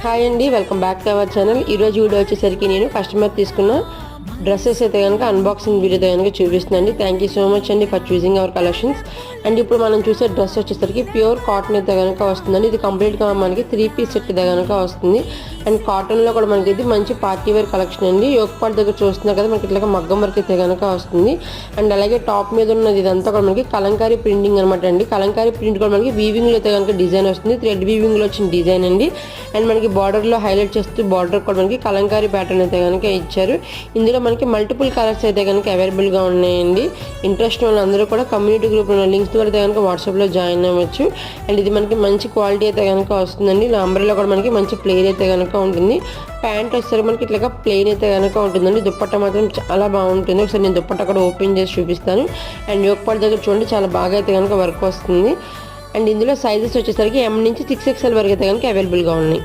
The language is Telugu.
హాయ్ అండి, welcome back to our channel. ఈరోజు వీడియో వచ్చేసరికి నేను కస్టమర్ తీసుకున్న డ్రెస్సెస్ అయితే కనుక అన్బాక్సింగ్ వీడియో కనుక చూపిస్తున్నాండి. థ్యాంక్ యూ సో మచ్ అండి for choosing hour collections. And ఇప్పుడు మనం చూసే డ్రెస్ వచ్చేసరికి ప్యూర్ కాటన్ అయితే కనుక వస్తుందండి. ఇది కంప్లీట్గా మనకి 3 పీస్ సెట్ అయితే కనుక వస్తుంది. అండ్ కాటన్లో కూడా మనకి ఇది మంచి పార్టీ వేర్ కలెక్షన్ అండి. యోక్ పార్ట్ దగ్గర చూస్తున్నారు కదా, మనకి ఇట్లా మగ్గం వర్క్ అయితే కనుక వస్తుంది. అండ్ అలాగే టాప్ మీద ఉన్నది ఇదంతా కూడా మనకి కలంకారీ ప్రింటింగ్ అనమాట అండి. కలంకారీ ప్రింట్ కూడా మనకి వీవింగ్లో అయితే కనుక డిజైన్ వస్తుంది. థ్రెడ్ వీవింగ్లో వచ్చిన డిజైన్ అండి. అండ్ మనకి బార్డర్లో హైలైట్ చేస్తూ బార్డర్ కూడా మనకి కలంకారీ ప్యాటర్న్ అయితే కనుక ఇచ్చారు. ఇందులో మనకి మల్టిపుల్ కలర్స్ అయితే కనుక అవైలబుల్గా ఉన్నాయండి. ఇంట్రెస్ట్ ఉన్న అందరూ కూడా కమ్యూనిటీ గ్రూప్ ఉన్న లింక్స్ ద్వారా అయితే కనుక వాట్సాప్లో జాయిన్ అవ్వచ్చు. అండ్ ఇది మనకి మంచి క్వాలిటీ అయితే కనుక వస్తుందండి. అంబ్రెల్లా కూడా మనకి మంచి ప్లేన్ అయితే కనుక ఉంటుంది. ప్యాంట్ వచ్చేసరికి మనకి ఇట్లా ప్లేన్ అయితే కనుక ఉంటుందండి. దుప్పట్ట మాత్రం చాలా బాగుంటుంది. ఒకసారి నేను దుప్పట్ట కూడా ఓపెన్ చేసి చూపిస్తాను. అండ్ యోక్ పార్ట్ దగ్గర చూడండి, చాలా బాగా అయితే కనుక వర్క్ వస్తుంది. అండ్ ఇందులో సైజెస్ వచ్చేసరికి M నుంచి 6XL వరకు అయితే కనుక అవైలబుల్గా ఉన్నాయి.